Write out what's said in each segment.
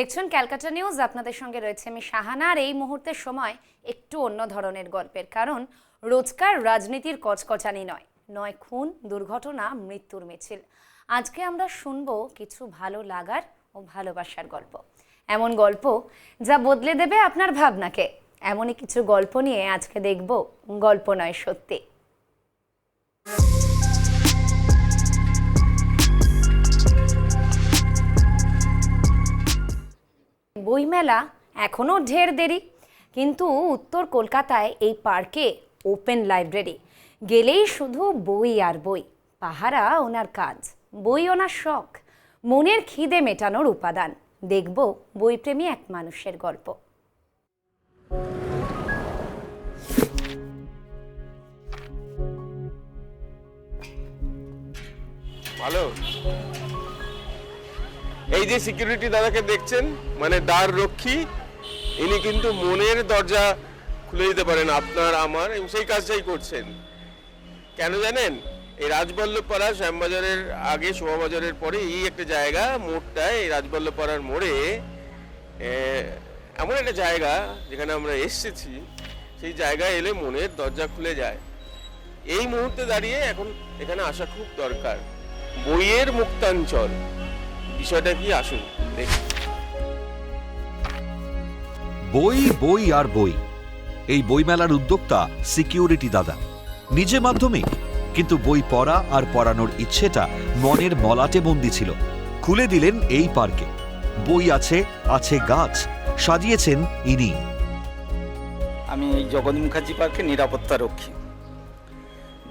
দেখছেন ক্যালকাটা নিউজ, আপনাদের সঙ্গে রয়েছে আমি শাহানা। আর এই মুহূর্তের সময় একটু অন্য ধরনের গল্পের, কারণ রোজকার রাজনীতির কচকচানি নয়, নয় খুন, দুর্ঘটনা, মৃত্যুর মিছিল। আজকে আমরা শুনবো কিছু ভালো লাগার ও ভালোবাসার গল্প, এমন গল্প যা বদলে দেবে আপনার ভাবনাকে। এমনই কিছু গল্প নিয়ে আজকে দেখব গল্প নয় সত্যি। বইমেলা এখনও ঢের দেরি, কিন্তু উত্তর কলকাতায় এই পার্কে ওপেন লাইব্রেরি। গেলেই শুধু বই আর বই, পাহারা ওনার কাজ, বই ওনার শখ, মনের খিদে মেটানোর উপাদান। দেখব বইপ্রেমী এক মানুষের গল্প। ভালো। এই যে সিকিউরিটি দাদাকে দেখছেন, মানে দ্বার রক্ষী, ইনি কিন্তু মনের দরজা খুলে দিতে পারেন আপনার আমার, এবং সেই কাজটাই করছেন। কেন জানেন? এই রাজবল্লভ পাড়া, শ্যামবাজারের আগে শোভাবাজারের পরে এই একটা জায়গা, মোড়টায়, এই রাজবল্লভ পাড়ার মোড়ে এমন একটা জায়গা যেখানে আমরা এসেছি, সেই জায়গায় এলে মনের দরজা খুলে যায়। এই মুহূর্তে দাঁড়িয়ে এখন এখানে আসা খুব দরকার। বইয়ের মুক্তাঞ্চল, বিষয়টা কি আসুন দেখি। বই, বই আর বই। এই বইমেলার উদ্যোক্তা সিকিউরিটি দাদা, নিজে মাধ্যমিক, কিন্তু বই পড়া আর পড়ানোর ইচ্ছেটা মনের মলাটে বন্দি ছিল। খুলে দিলেন এই পার্কে। বই আছে, আছে গাছ, সাজিয়েছেন ইনি। আমি এই জগৎ মুখার্জি পার্কে নিরাপত্তা রক্ষী।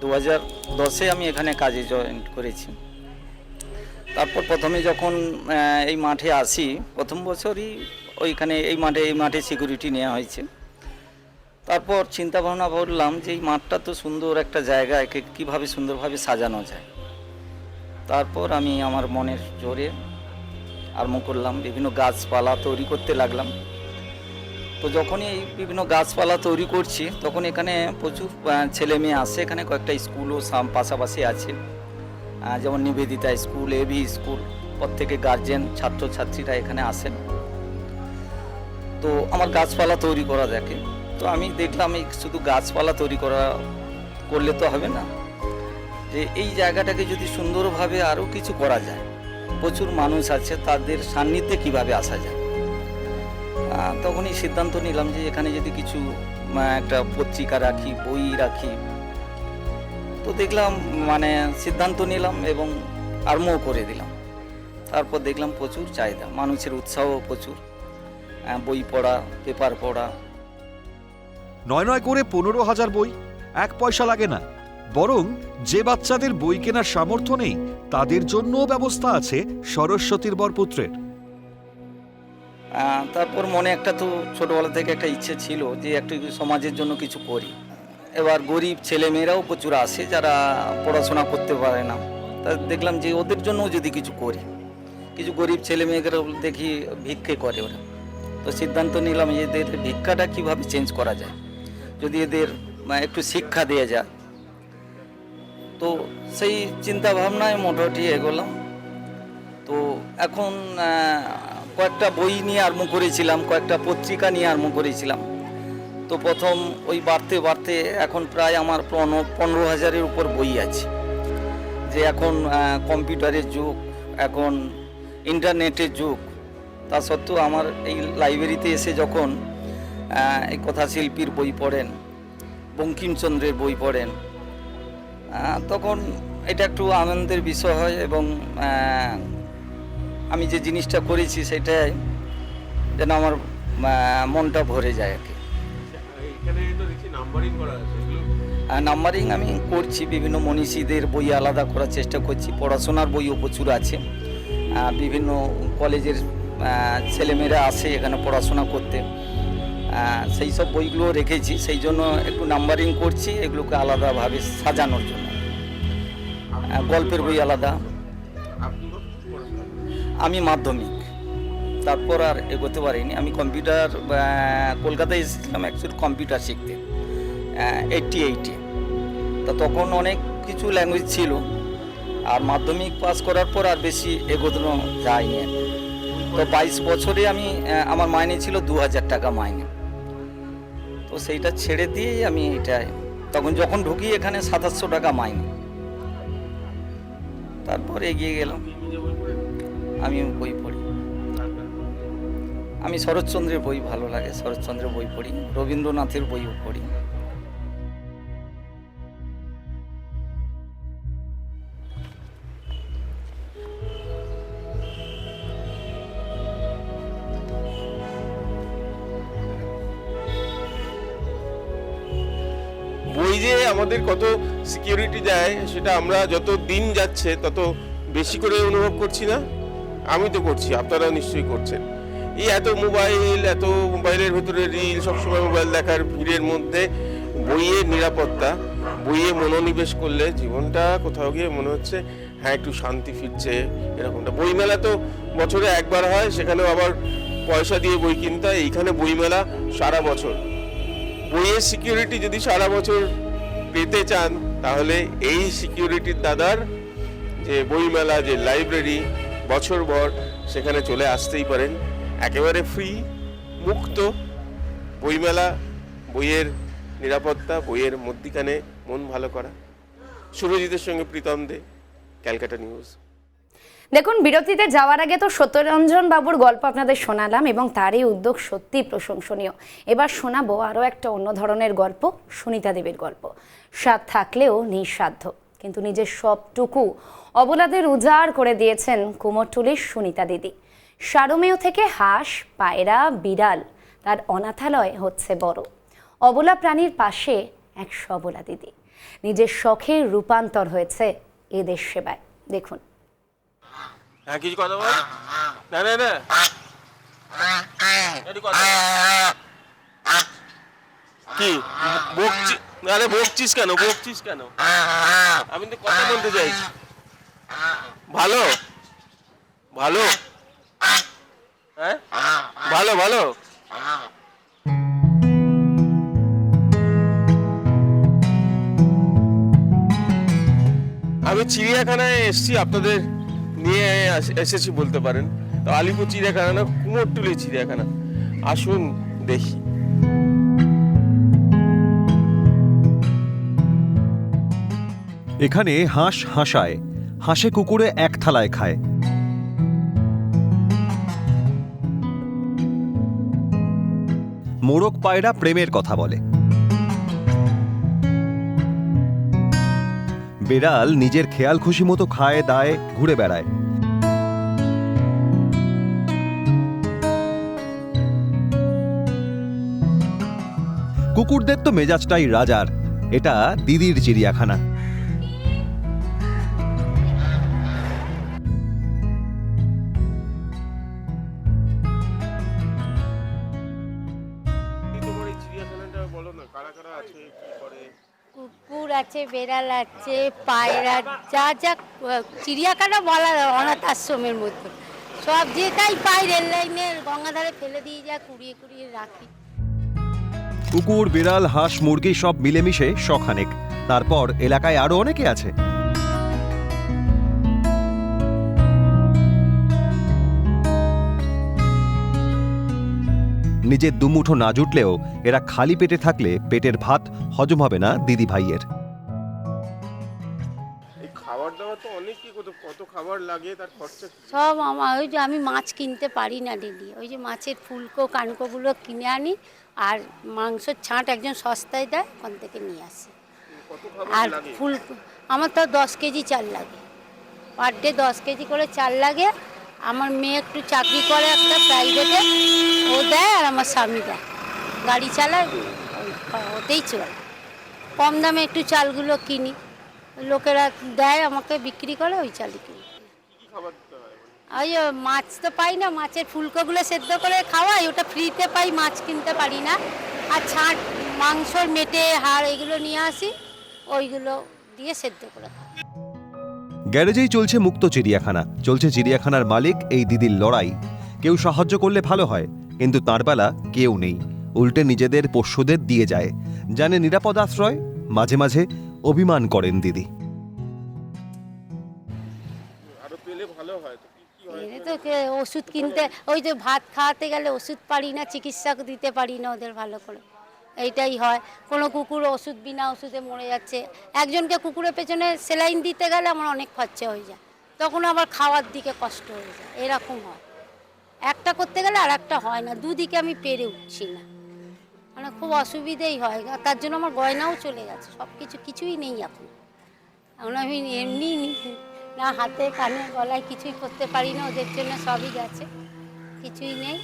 2010-এ আমি এখানে কাজে জয়েন করেছি। তারপর প্রথমে যখন এই মাঠে আসি, প্রথম বছরই ওইখানে এই মাঠে সিকিউরিটি নেওয়া হয়েছে। তারপর চিন্তা ভাবনা করলাম যে এই মাঠটা তো সুন্দর একটা জায়গা, একে কীভাবে সুন্দরভাবে সাজানো যায়। তারপর আমি আমার মনের জোরে আরম্ভ করলাম, বিভিন্ন গাছপালা তৈরি করতে লাগলাম। তো যখনই এই বিভিন্ন গাছপালা তৈরি করছি, তখন এখানে প্রচুর ছেলে মেয়ে আসে। এখানে কয়েকটা স্কুলও পাশাপাশি আছে, যেমন নিবেদিতা স্কুল, এবি স্কুল। প্রত্যেকে গার্জেন, ছাত্রছাত্রীরা এখানে আসেন। তো আমার গাছপালা তৈরি করা দেখে, তো আমি দেখলাম এই শুধু গাছপালা তৈরি করলে তো হবে না, যে এই জায়গাটাকে যদি সুন্দরভাবে আরও কিছু করা যায়। প্রচুর মানুষ আছে, তাদের সান্নিধ্যে কিভাবে আসা যায়। তখনই সিদ্ধান্ত নিলাম যে এখানে যদি কিছু একটা পত্রিকা রাখি, বই রাখি। তো দেখলাম, সিদ্ধান্ত নিলাম এবং আরম্ভ করে দিলাম। তারপর দেখলাম প্রচুর চাহিদা, মানুষের উৎসাহ প্রচুর, বই পড়া, পেপার পড়া। নয় করে 15,000 বই, 1 পয়সা লাগে না। বরং যে বাচ্চাদের বই কেনার সামর্থ্য নেই, তাদের জন্যও ব্যবস্থা আছে সরস্বতীর বরপুত্রের। তারপর মনে একটা তো ছোটোবেলা থেকে একটা ইচ্ছে ছিল যে একটু সমাজের জন্য কিছু করি। এবার গরিব ছেলেমেয়েরাও প্রচুর আসে যারা পড়াশোনা করতে পারে না। তা দেখলাম যে ওদের জন্যও যদি কিছু করি, কিছু গরিব ছেলেমেয়েদেরও দেখি ভিক্ষে করে ওরা। তো সিদ্ধান্ত নিলাম এদের ভিক্ষাটা কীভাবে চেঞ্জ করা যায়, যদি এদের একটু শিক্ষা দেওয়া যায়। তো সেই চিন্তা ভাবনায় মোটামুটি এগোলাম। তো এখন কয়েকটা বই নিয়ে আরম্ভ করেছিলাম, কয়েকটা পত্রিকা নিয়ে আরম্ভ করেছিলাম। তো প্রথম ওই বাড়তে বাড়তে এখন প্রায় আমার 15,000-এর উপর বই আছে। যে এখন কম্পিউটারের যুগ, এখন ইন্টারনেটের যুগ, তা সত্ত্বেও আমার এই লাইব্রেরিতে এসে যখন এই কথাশিল্পীর বই পড়েন, বঙ্কিমচন্দ্রের বই পড়েন, তখন এটা একটু আনন্দের বিষয় হয়। এবং আমি যে জিনিসটা করেছি সেটাই যেন আমার মনটা ভরে যায় আর কি। নাম্বারিং আমি করছি, বিভিন্ন মনীষীদের বই আলাদা করার চেষ্টা করছি। পড়াশোনার বইও প্রচুর আছে, বিভিন্ন কলেজের ছেলেমেয়েরা আসে এখানে পড়াশোনা করতে, সেই সব বইগুলো রেখেছি। সেই জন্য একটু নাম্বারিং করছি, এগুলোকে আলাদাভাবে সাজানোর জন্য। গল্পের বই আলাদা। আমি মাধ্যমিক, তারপর আর এগোতে পারিনি। আমি কম্পিউটার, কলকাতায় এসেছিলাম অ্যাকচুয়ালি কম্পিউটার শিখতে 88-এ। তা তখন অনেক কিছু ল্যাঙ্গুয়েজ ছিল, আর মাধ্যমিক পাস করার পর আর বেশি এগোনো যায়নি। তো 22 বছরে আমি আমার মাইনে ছিল 2000 টাকা মাইনে। তো সেইটা ছেড়ে দিয়েই আমি এটা তখন যখন ঢুকি এখানে 2700 টাকা মাইনে। তারপর এগিয়ে গেলাম। আমি বই পড়ি, আমি শরৎচন্দ্রের বই ভালো লাগে, শরৎচন্দ্রের বই পড়ি, রবীন্দ্রনাথের বইও পড়ি। বই যে আমাদের কত সিকিউরিটি দেয় সেটা আমরা যত দিন যাচ্ছে তত বেশি করে অনুভব করছি না? আমি তো করছি, আপনারাও নিশ্চয়ই করছেন। এই এত মোবাইলের ভেতরে রিল, সবসময় মোবাইল দেখার ভিড়ের মধ্যে বইয়ের নিরাপত্তা, বইয়ে মনোনিবেশ করলে জীবনটা কোথাও গিয়ে মনে হচ্ছে হ্যাঁ একটু শান্তি ফিরছে এরকমটা। বইমেলা তো বছরে একবার হয়, সেখানেও আবার পয়সা দিয়ে বই কিনতে হয়। এইখানে বইমেলা সারা বছর। বইয়ের সিকিউরিটি যদি সারা বছর পেতে চান তাহলে এই সিকিউরিটির দাদার যে বইমেলা, যে লাইব্রেরি বছরভর, সেখানে চলে আসতেই পারেন। একেবারে ফ্রি, মুক্ত বইমেলা, বইয়ের নিরাপত্তা, বইয়ের মধ্যিখানে মন ভালো করা। সুরজিতের সঙ্গে প্রীতম দে, ক্যালকাটা নিউজ। দেখুন, বিরতিতে যাওয়ার আগে তো সত্যরঞ্জন বাবুর গল্প আপনাদের শোনালাম এবং তারই উদ্যোগ সত্যি প্রশংসনীয়। এবার শোনাবো আরও একটা অন্য ধরনের গল্প, সুনিতা দেবীর গল্প। স্বাদ থাকলেও নিঃস্বার্থ, কিন্তু নিজের সবটুকু অবলাদের উজাড় করে দিয়েছেন কুমোরটুলির সুনিতা দিদি। সারমেয় থেকে হাঁস, পায়রা, বিড়াল, তার অনাথালয় হচ্ছে বড়। অবলা প্রাণীর পাশে এক সবলা দিদি। নিজের শখের রূপান্তর হয়েছে এদের সেবায়। দেখুন। হ্যাঁ, কিছু কথা বল। না না না, কি বকছিস কেন? আমি তো কথা বলতে চাইছি। ভালো ভালো, হ্যাঁ ভালো ভালো। আমি চিড়িয়াখানায় এসেছি, আপনাদের নিয়ে এসেছি বলতে পারেন। তো আলিপুর চিড়িয়াখানা না, কুমোরটুলি চিড়িয়াখানা। আসুন দেখি। এখানে হাঁস হাসায়, হাঁসে কুকুরে এক থালায় খায়। মোরগ পায়রা প্রেমের কথা বলে। বেড়াল নিজের খেয়াল খুশি মতো খায় দায়, ঘুরে বেড়ায়। কুকুরদের তো মেজাজটাই রাজার। এটা দিদির চিড়িয়াখানা। কুকুর আছে, বেড়াল আছে, পায়রা, যা যা চিড়িয়াখানা বলা অনাথ আশ্রমের মতো সব যেটাই পাই রেল লাইনের গঙ্গাধারে ফেলে দিয়ে যা কুড়িয়ে কুড়িয়ে রাখি। কুকুর, বিড়াল, হাঁস, মুরগি সব মিলেমিশে শখানেক। তারপর এলাকায় আরো অনেকে আছে। নিজের দুমুঠো না জুটলেও এরা খালি পেটে থাকলে পেটের ভাত হজম হবে না দিদি ভাইয়ের। খাবার দাবার তো অনেক, কত খাবার লাগে, তার খরচা সব আমার ওই যে আমি মাছ কিনতে পারি না ডেলি, ওই যে মাছের ফুলকো কানকোগুলো কিনে আনি, আর মাংসের ছাঁট একজন সস্তায় দেয়, ওখান থেকে নিয়ে আসি। আর ফুল আমার তো 10 কেজি চাল লাগে, পার ডে 10 কেজি করে চাল লাগে। আমার মেয়ে একটু চাকরি করে একটা প্রাইভেটে, ও দেয়, আর আমার স্বামী দেয়, গাড়ি চালায়, ওতেই চলে। কম দামে একটু চালগুলো কিনি, লোকেরা দেয় আমাকে, বিক্রি করে, ওই চালই কিনি। ওই মাছ তো পাই না, মাছের ফুলকোগুলো সেদ্ধ করে খাওয়াই, ওটা ফ্রিতে পাই, মাছ কিনতে পারি না। আর ছাঁট মাংসর মেটে হাড় এগুলো নিয়ে আসি, ওইগুলো দিয়ে সেদ্ধ করে খাই। গ্যারেজেই চলছে মুক্ত চিড়িয়াখানা, চলছে চিড়িয়াখানার মালিক এই দিদির লড়াই। কেউ সাহায্য করলে ভালো হয়, কিন্তু তাঁর বেলা কেউ নেই। উল্টে নিজেদের পোষ্যদের দিয়ে যায়, জানে নিরাপদ আশ্রয়। মাঝে মাঝে অভিমান করেন দিদি। আরো পেলে ভালো হয়। তো ওষুধ কিনতে, ওই যে ভাত খাওয়াতে গেলে ওষুধ পারি না, চিকিৎসা দিতে পারি না ওদের ভালো করে, এইটাই হয়। কোনো কুকুর ওষুধ বিনা ওষুধে মরে যাচ্ছে, একজনকে কুকুরের পেছনে সেলাইন দিতে গেলে আমার অনেক খরচা হয়ে যায়, তখন আবার খাওয়ার দিকে কষ্ট হয়ে যায়, এরকম হয়। একটা করতে গেলে আর একটা হয় না, দুদিকে আমি পেরে উঠছি না, মানে খুব অসুবিধেই হয়। তার জন্য আমার গয়নাও চলে গেছে, সব কিছুই নেই এখন। এখন আমি এমনি না হাতে কানে গলায় কিছুই করতে পারি না, ওদের জন্য সবই গেছে, কিছুই নেই।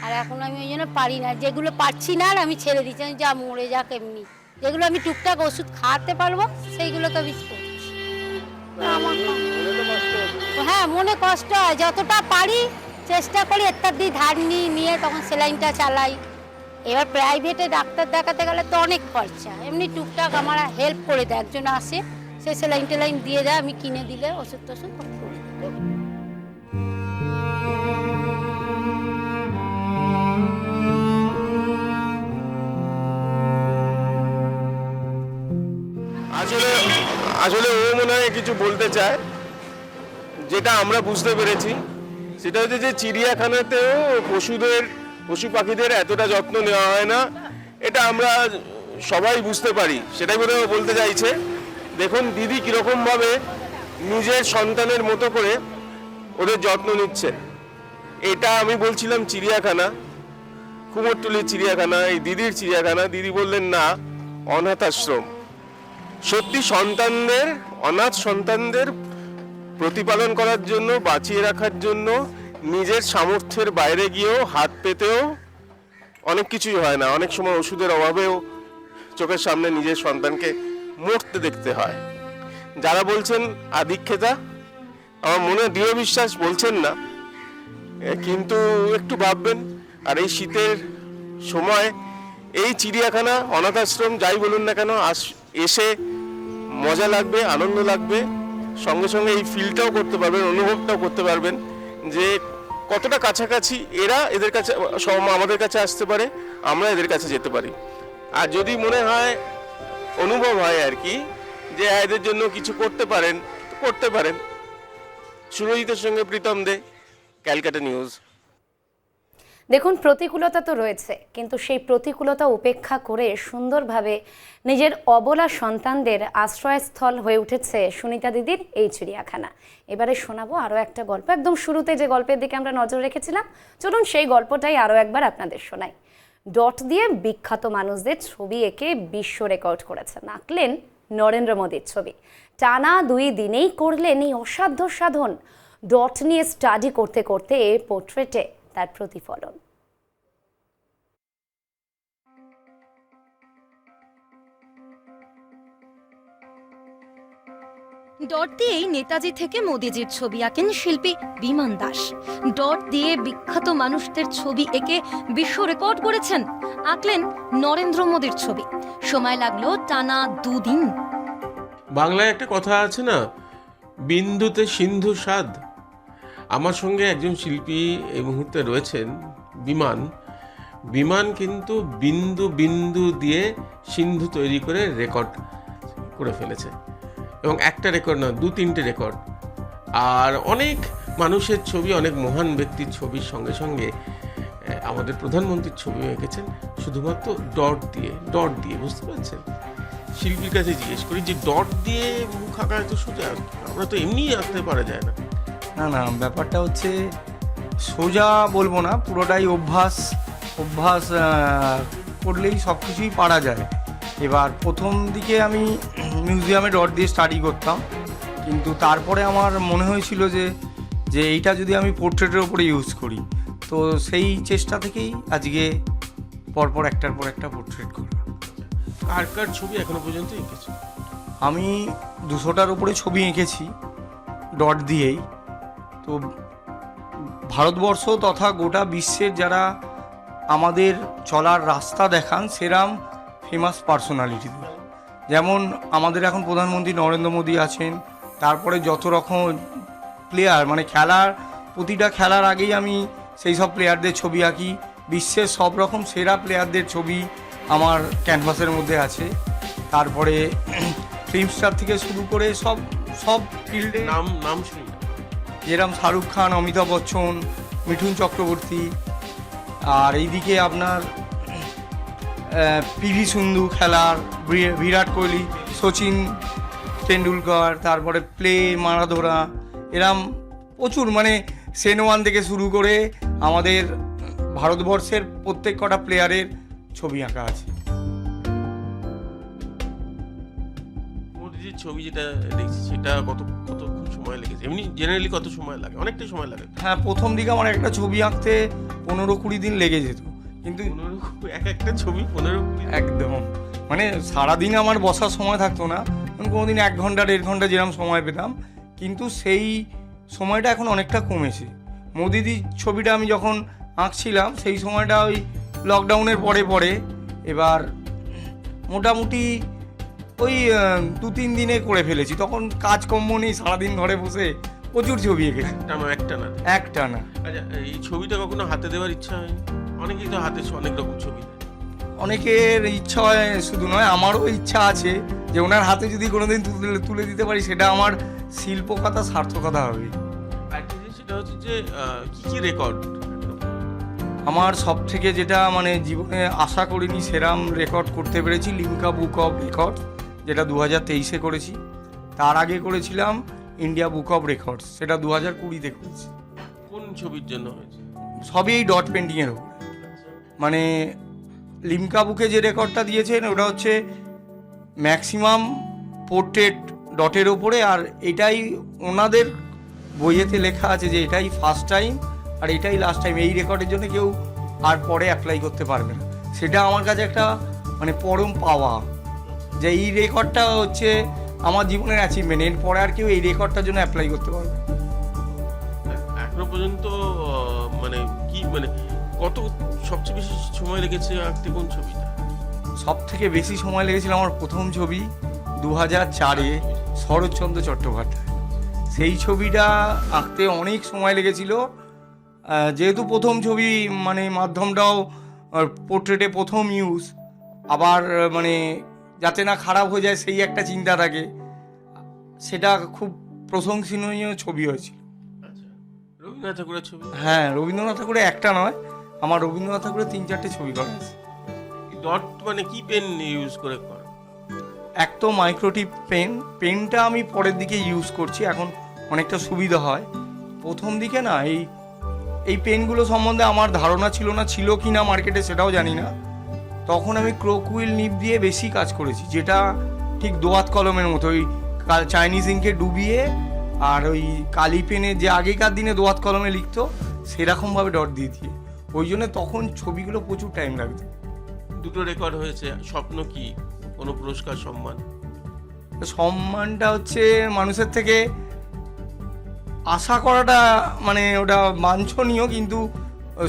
আর এখন আমি ওই জন্য পারি না, যেগুলো পারছি না আর আমি ছেড়ে দিচ্ছি, আমি যা মরে যাক এমনি। যেগুলো আমি টুকটাক ওষুধ খাওয়াতে পারবো সেইগুলোকে আমি করছি। আমার হ্যাঁ মনে কষ্ট হয়, যতটা পারি চেষ্টা করি একটা দিয়ে ধার নিয়ে তখন সেলাইনটা চালাই। এবার প্রাইভেটে ডাক্তার দেখাতে গেলে তো অনেক খরচা, এমনি টুকটাক আমার হেল্প করে দেয়, একজন আসে সে সেলাইন টেলাইন দিয়ে দেয়, আমি কিনে দিলে ওষুধ টষুধ করে দিই। আসলে আসলে ও মনে হয় কিছু বলতে চায়, যেটা আমরা বুঝতে পেরেছি সেটা হচ্ছে যে চিড়িয়াখানাতেও পশু পাখিদের এতটা যত্ন নেওয়া হয় না, এটা আমরা সবাই বুঝতে পারি, সেটাই বোধহয় ও বলতে চাইছে। দেখুন দিদি কিরকম ভাবে নিজের সন্তানের মতো করে ওদের যত্ন নিচ্ছেন। এটা আমি বলছিলাম চিড়িয়াখানা, কুমোরটুলির চিড়িয়াখানা, এই দিদির চিড়িয়াখানা, দিদি বললেন না অনাথ আশ্রম। সত্যি অনাথ সন্তানদের প্রতিপালন করার জন্য, বাঁচিয়ে রাখার জন্য নিজের সামর্থ্যের বাইরে গিয়েও হাত পেতেও অনেক কিছুই হয় না, অনেক সময় ওষুধের অভাবেও চোখের সামনে নিজের সন্তানকে মরতে দেখতে হয়। যারা বলছেন আদিক্ষেতা, আমার মনে দৃঢ় বিশ্বাস বলছেন না, কিন্তু একটু ভাববেন। আর এই শীতের সময় এই চিড়িয়াখানা, অনাথ আশ্রম যাই বলুন না কেন, এসে মজা লাগবে, আনন্দ লাগবে, সঙ্গে সঙ্গে এই ফিলটাও করতে পারবেন, অনুভবটাও করতে পারবেন যে কতটা কাছাকাছি এরা এদের কাছে, আমাদের কাছে আসতে পারে, আমরা এদের কাছে যেতে পারি। আর যদি মনে হয়, অনুভব হয় আর কি, যে এদের জন্য কিছু করতে পারেন। সুরজিতের সঙ্গে প্রীতম দে, ক্যালকাটা নিউজ। দেখুন প্রতিকূলতা তো রয়েছে, কিন্তু সেই প্রতিকূলতা উপেক্ষা করে সুন্দরভাবে নিজের অবলা সন্তানদের আশ্রয়স্থল হয়ে উঠেছে সুনিতা দিদির এই চিড়িয়াখানা। এবারে শোনাবো আরও একটা গল্প, একদম শুরুতে যে গল্পের দিকে আমরা নজর রেখেছিলাম, চলুন সেই গল্পটাই আরও একবার আপনাদের শোনাই। ডট দিয়ে বিখ্যাত মানুষদের ছবি এঁকে বিশ্ব রেকর্ড করেছেন, আঁকলেন নরেন্দ্র মোদীর ছবি। টানা 2 দিনেই করলেন এই অসাধ্য সাধন। ডট নিয়ে স্টাডি করতে করতে পোর্ট্রেটে তার প্রতিফলন। ডট দিয়েই নেতাজি থেকে মোদিজির ছবি আঁকেন শিল্পী বিমান দাস। ডট দিয়ে বিখ্যাত মানুষদের ছবি এঁকে বিশ্ব রেকর্ড করেছেন, আঁকলেন নরেন্দ্র মোদীর ছবি। সময় লাগলো টানা 2 দিন। বাংলায় একটা কথা আছে না, বিন্দুতে সিন্ধু স্বাদ। আমার সঙ্গে একজন শিল্পী এই মুহূর্তে রয়েছেন, বিমান কিন্তু বিন্দু বিন্দু দিয়ে সিন্ধু তৈরি করে রেকর্ড করে ফেলেছে, এবং একটা রেকর্ড না, 2-3টে রেকর্ড। আর অনেক মানুষের ছবি, অনেক মহান ব্যক্তির ছবির সঙ্গে সঙ্গে আমাদের প্রধানমন্ত্রীর ছবি এঁকেছেন শুধুমাত্র ডট দিয়ে, বুঝতে পারছেন? শিল্পীর কাছে জিজ্ঞেস করি যে ডট দিয়ে মুখ আঁকা এত সোজা, আমরা তো এমনি আঁকতে পারা যায় না। না, ব্যাপারটা হচ্ছে সোজা বলবো না, পুরোটাই অভ্যাস করলেই সব কিছুই পারা যায়। এবার প্রথম দিকে আমি মিউজিয়ামে ডট দিয়ে স্টাডি করতাম, কিন্তু তারপরে আমার মনে হয়েছিল যে এইটা যদি আমি পোর্ট্রেটের ওপরে ইউজ করি, তো সেই চেষ্টা থেকেই আজকে পরপর একটার পর একটা পোর্ট্রেট করা। কার ছবি এখনো পর্যন্ত এঁকেছি? আমি 200টার উপরে ছবি এঁকেছি ডট দিয়েই। তো ভারতবর্ষ তথা গোটা বিশ্বের যারা আমাদের চলার রাস্তা দেখান সেরাম ফেমাস পার্সোনালিটিদের, যেমন আমাদের এখন প্রধানমন্ত্রী নরেন্দ্র মোদী আছেন, তারপরে যত রকম প্লেয়ার, মানে প্রতিটা খেলার আগেই আমি সেই সব প্লেয়ারদের ছবি আঁকি। বিশ্বের সব রকম সেরা প্লেয়ারদের ছবি আমার ক্যানভাসের মধ্যে আছে। তারপরে ফিল্ম স্টার থেকে শুরু করে সব ফিল্ডে নাম শুনি যেরকম শাহরুখ খান, অমিতাভ বচ্চন, মিঠুন চক্রবর্তী, আর এইদিকে আপনার পিভি সিন্ধু খেলার, বিরাট কোহলি, সচিন তেন্ডুলকর, তারপরে প্লে মারাদোনা, এরম প্রচুর, মানে সেনওয়ান থেকে শুরু করে আমাদের ভারতবর্ষের প্রত্যেক কটা প্লেয়ারের ছবি আঁকা আছে। মোদিজির ছবি যেটা দেখছি সেটা কতক্ষণ সময় লেগেছে? এমনি জেনারেলি কত সময় লাগে? অনেকটাই সময় লাগে। হ্যাঁ, প্রথম দিকে আমার একটা ছবি আঁকতে 15-20 দিন লেগে যেত, কিন্তু একটা ছবি 15-20 একদম মানে সারাদিন আমার বসার সময় থাকতো না, কোনোদিন 1 ঘন্টা 1.5 ঘন্টা যেরকম সময় পেতাম, কিন্তু সেই সময়টা এখন অনেকটা কমেছে। মোদিজির ছবিটা আমি যখন আঁকছিলাম সেই সময়টা ওই লকডাউনের পরে এবার মোটামুটি ওই 2-3 দিনে করে ফেলেছি। তখন কাজকর্ম নেই, সারাদিন ঘরে বসে প্রচুর ছবি এঁকেছি একটানা। আচ্ছা, এই ছবিটা কখনো হাতে দেওয়ার ইচ্ছা হয়নি? অনেকেই তো হাতে অনেক রকম ছবি দেয়। অনেকের ইচ্ছা হয়, শুধু নয় আমারও ইচ্ছা আছে যে ওনার হাতে যদি কোনোদিন তুলে দিতে পারি, সেটা আমার শিল্পকথা সার্থকতা হবে। একটা জিনিস সেটা হচ্ছে যে কি রেকর্ড আমার সব থেকে যেটা মানে জীবনে আশা করিনি সেরাম রেকর্ড করতে পেরেছি, লিমকা বুক অফ রেকর্ড, যেটা 2023-এ করেছি। তার আগে করেছিলাম ইন্ডিয়া বুক অফ রেকর্ডস, সেটা 2020-তে করেছি। কোন ছবির জন্য হয়েছে? সবই এই ডট পেন্টিংয়ের উপর। মানে লিমকা বুকে যে রেকর্ডটা দিয়েছেন ওটা হচ্ছে ম্যাক্সিমাম পোর্ট্রেট ডটের ওপরে, আর এটাই ওনাদের বইয়েতে লেখা আছে যে এটাই ফার্স্ট টাইম আর এটাই লাস্ট টাইম। এই রেকর্ডের জন্য কেউ আর পরে অ্যাপ্লাই করতে পারবে না। সেটা আমার কাছে একটা মানে পরম পাওয়া, যে এই রেকর্ডটা হচ্ছে আমার জীবনের অ্যাচিভমেন্ট। এরপরে আর কেউ এই রেকর্ডটার জন্য অ্যাপ্লাই করতে পারবে না। এখনো পর্যন্ত মানে কি মানে কত সবচেয়ে বেশি সময় লেগেছে আঁকতে কোন ছবিটা? সব থেকে বেশি সময় লেগেছিল আমার প্রথম ছবি 2004-এ শরৎচন্দ্র চট্টোপাধ্যায়। সেই ছবিটা আঁকতে অনেক সময় লেগেছিল, যেহেতু প্রথম ছবি, মানে মাধ্যমটাও পোর্ট্রেটে প্রথম ইউজ, আবার মানে যাতে না খারাপ হয়ে যায় সেই একটা চিন্তা থাকে। সেটা খুব প্রশংসনীয় ছবি হয়েছিল। আচ্ছা, রবীন্দ্রনাথ ঠাকুরের ছবি? হ্যাঁ, রবীন্দ্রনাথ ঠাকুরের একটা নয়, আমার রবীন্দ্রনাথ ঠাকুরের 3-4টে ছবি করা আছে। ডট মানে কি পেন ইউজ করে করা? এক তো মাইক্রোটিপ পেনটা আমি পরের দিকে ইউজ করছি, এখন অনেকটা সুবিধা হয়। প্রথম দিকে না এই পেনগুলো সম্বন্ধে আমার ধারণা ছিল কি না মার্কেটে সেটাও জানি না। তখন আমি ক্রোকুইল নিব দিয়ে বেশি কাজ করেছি, যেটা ঠিক দোয়াত কলমের মতো, ওই চাইনিজ ইঙ্কে ডুবিয়ে আর ওই কালি পেনে যে আগেকার দিনে দোয়াত কলমে লিখতো সেরকমভাবে ডট দিয়ে দিয়ে, ওই জন্য তখন ছবিগুলো প্রচুর টাইম লাগতো। দুটো রেকর্ড হয়েছে। স্বপ্ন কি কোনো পুরস্কার সম্মানটা হচ্ছে মানুষের থেকে আশা করাটা, মানে ওটা বাঞ্ছনীয়, কিন্তু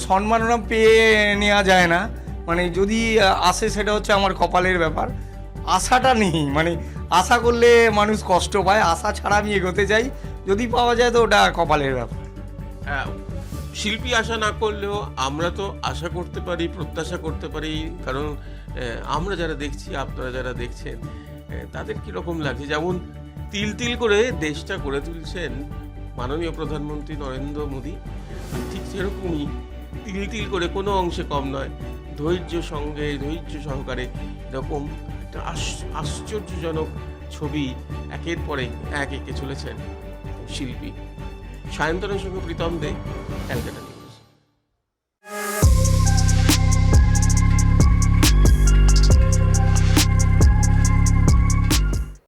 সম্মাননা পেয়ে নেওয়া যায় না। মানে যদি আসে সেটা হচ্ছে আমার কপালের ব্যাপার। আশাটা নেই, মানে আশা করলে মানুষ কষ্ট পায়, আশা ছাড়া আমি এগোতে চাই। যদি পাওয়া যায় তো ওটা কপালের ব্যাপার। শিল্পী আশা না করলেও আমরা তো আশা করতে পারি, প্রত্যাশা করতে পারি, কারণ আমরা যারা দেখছি, আপনারা যারা দেখছেন, তাদের কীরকম লাগছে? যেমন তিল তিল করে দেশটা গড়ে তুলছেন মাননীয় প্রধানমন্ত্রী নরেন্দ্র মোদী, ঠিক সেরকমই তিল তিল করে কোনো অংশে কম নয়, ধৈর্য সহকারে এরকম একটা আশ্চর্যজনক ছবি একের পরে এক এঁকে চলেছেন শিল্পী। সায়ন্তনের সঙ্গে প্রীতম দে, ক্যালকাটা।